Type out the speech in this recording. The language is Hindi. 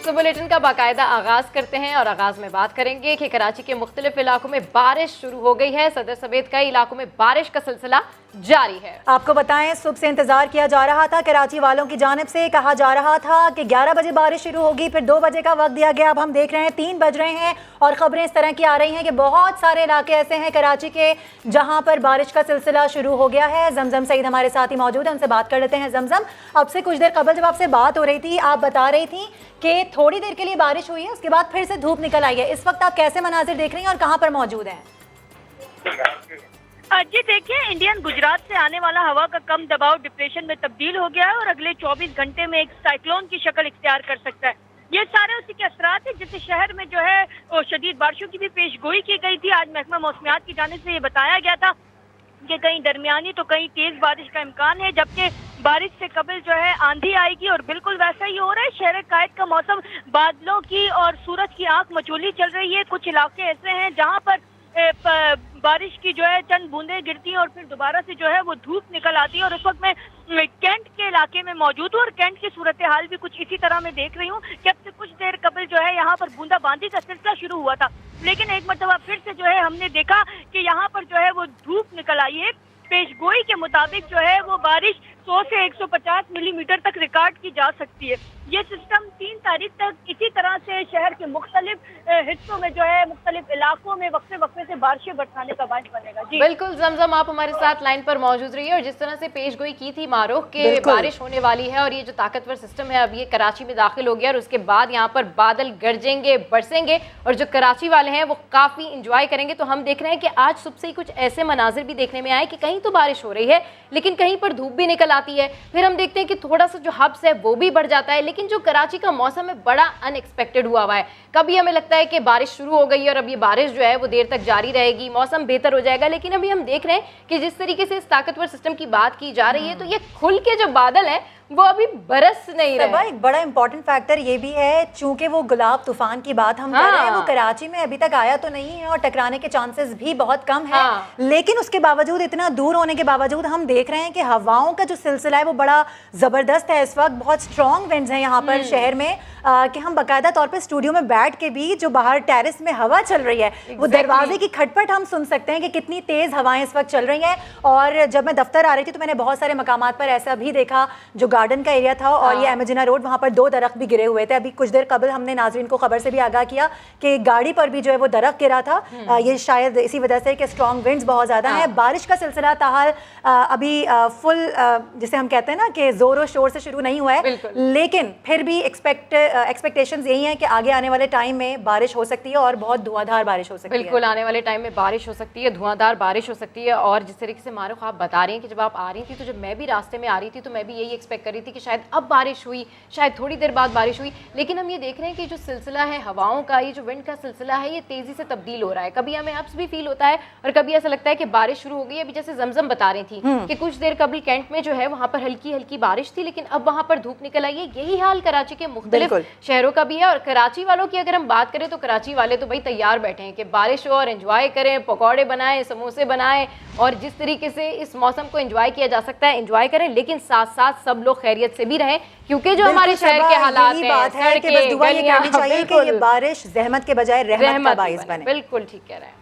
तो बुलेटिन का बाकायदा आगाज करते हैं और आगाज में बात करेंगे कि कराची के मुख्तलिफ इलाकों में बारिश शुरू हो गई है। सदर समेत कई इलाकों में बारिश का सिलसिला जारी है। आपको बताएं, सुबह से इंतजार किया जा रहा था। कराची वालों की जानिब से कहा जा रहा था कि 11 बजे बारिश शुरू होगी, फिर 2 बजे का वक्त दिया गया। अब हम देख रहे हैं 3 बज रहे हैं और खबरें इस तरह की आ रही हैं कि बहुत सारे इलाके ऐसे हैं कराची के जहां पर बारिश का सिलसिला शुरू हो गया है। जमजम सईद हमारे साथ ही मौजूद है, उनसे बात कर लेते हैं। जमजम, अब से कुछ देर कबल जब आपसे बात हो रही थी, आप बता रही थी कि थोड़ी देर के लिए बारिश हुई है, उसके बाद फिर से धूप निकल आई है। इस वक्त आप कैसे मनाजिर देख रही हैं और कहां पर मौजूद हैं? जी देखिए, इंडियन गुजरात से आने वाला हवा का कम दबाव डिप्रेशन में तब्दील हो गया है और अगले 24 घंटे में एक साइक्लोन की शक्ल इख्तियार कर सकता है। ये सारे उसी के असरात है, जिससे शहर में जो है शदीद बारिशों की भी पेशगोई की गई थी। आज महकमा मौसमियात की जानिब से ये बताया गया था कि कहीं दरमियानी तो कहीं तेज बारिश का इम्कान है, जबकि बारिश से कबल जो है आंधी आएगी और बिल्कुल वैसा ही हो रहा है। शहर कायद का मौसम बादलों की और सूरज की आंख मचोली चल रही है। कुछ इलाके ऐसे हैं जहाँ पर बारिश की जो है चंद बूंदें गिरती हैं और फिर दोबारा से जो है वो धूप निकल आती है। और इस वक्त मैं कैंट के इलाके में मौजूद हूँ और कैंट की सूरत हाल भी कुछ इसी तरह मैं देख रही हूँ कि अब से कुछ देर कबल जो है यहाँ पर बूंदाबांदी का सिलसिला शुरू हुआ था, लेकिन एक मरतबा फिर से जो है हमने देखा कि यहाँ पर जो है वो धूप निकल आई है। पेशगोई के मुताबिक जो है वो बारिश 100 से 150 मिलीमीटर तक रिकॉर्ड की जा सकती है। ये सिस्टम 3 तारीख तक इसी तरह से शहर के मुख्तलिफ हिस्सों में जो है मुख्तलिफ इलाकों में वक्फे वक्फे से बारिशें बरसाने का बाइस बनेगा। जी बिल्कुल जमजम, आप हमारे साथ लाइन पर मौजूद रही है और जिस तरह से पेशगोई की थी मारूख के बारिश होने वाली है और ये जो ताकतवर सिस्टम है अब ये कराची में दाखिल हो गया और उसके बाद यहाँ पर बादल गरजेंगे, बरसेंगे और जो कराची वाले हैं वो काफी इंजॉय करेंगे। तो हम देख रहे हैं कि आज सुबह से ही कुछ ऐसे मनाजिर भी देखने में आए कि कहीं तो बारिश हो रही है लेकिन कहीं पर धूप भी निकल आती है। फिर हम देखते हैं कि थोड़ा सा जो हब्स है वो भी बढ़ जाता है, लेकिन जो कराची का मौसम है बड़ा अनएक्सपेक्टेड हुआ है। कभी हमें लगता है कि बारिश शुरू हो गई और अब ये बारिश जो है वो देर तक जारी रहेगी, मौसम बेहतर हो जाएगा, लेकिन अभी हम देख रहे हैं कि जिस तरीके से इस ताकतवर सिस्टम की बात की जा रही है तो ये खुल के जो बादल है वो अभी बरस नहीं रहे। एक बड़ा इंपॉर्टेंट फैक्टर ये भी है, चूंकि वो गुलाब तूफान की बात हम कर रहे हैं, वो कराची में अभी तक आया तो नहीं है और टकराने के चांसेस भी बहुत कम है। लेकिन उसके बावजूद, इतना दूर होने के बावजूद हम देख रहे हैं कि हवाओं का जो सिलसिला है वो बड़ा जबरदस्त है। इस वक्त बहुत स्ट्रॉन्ग विंड्स हैं यहाँ पर शहर में कि हम बाकायदा तौर पर स्टूडियो में बैठ के भी जो बाहर टेरेस में हवा चल रही है वो दरवाजे की खटपट हम सुन सकते हैं कि कितनी तेज हवाएं इस वक्त चल रही हैं। और जब मैं दफ्तर आ रही थी तो मैंने बहुत सारे मकामात पर ऐसा भी देखा, जो गार्डन का एरिया था और ये एमेजिना रोड, वहाँ पर 2 दरख्त भी गिरे हुए थे। अभी कुछ देर कबल हमने नाजरीन को खबर से भी आगाह किया कि गाड़ी पर भी जो है वो दरख्त गिरा था। ये शायद इसी वजह से कि स्ट्रॉन्ग विंड्स बहुत ज़्यादा हैं। बारिश का सिलसिला ताहाल अभी फुल जिसे हम कहते हैं ना कि जोरों शोर से शुरू नहीं हुआ है, लेकिन फिर भी एक्सपेक्टेशंस यही हैं कि आगे आने वाले टाइम में बारिश हो सकती है और बहुत धुआंधार बारिश हो सकती है। बिल्कुल, आने वाले टाइम में बारिश हो सकती है, धुआंधार बारिश हो सकती है। और जिस तरीके से मारूख आप बता रही हैं कि जब आप आ रही थी तो जब मैं भी रास्ते में आ रही थी तो मैं भी यही एक्सपेक्ट कर रही थी कि शायद अब बारिश हुई, शायद थोड़ी देर बाद बारिश हुई, लेकिन हम ये देख रहे हैं कि जो सिलसिला है हवाओं का, ये जो विंड का सिलसिला है ये तेजी से तब्दील हो रहा है। कभी हमें अप्स भी फील होता है और कभी ऐसा लगता है कि बारिश शुरू हो गई है। अभी जैसे जमजम बता रही थी कि कुछ देर कबल कैंट में जो है वहां पर हल्की हल्की बारिश थी, लेकिन अब वहां पर धूप निकल आई है। यही हाल कराची के मुख्तलिफ शहरों का भी है। और कराची वालों की अगर हम बात करें तो कराची वाले तो भाई तैयार बैठे हैं कि बारिश हो और एंजॉय करें, पकौड़े बनाएं, समोसे बनाएं और जिस तरीके से इस मौसम को एंजॉय किया जा सकता है एंजॉय करें, लेकिन साथ साथ सब लोग खैरियत से भी रहें, क्योंकि जो हमारे शहर के हालात हैं, बात है कि बस दुआ ये करनी चाहिए कि ये बारिश ज़हमत के बजाय रहमत का बाइस बने। बिल्कुल ठीक कह रहे हैं।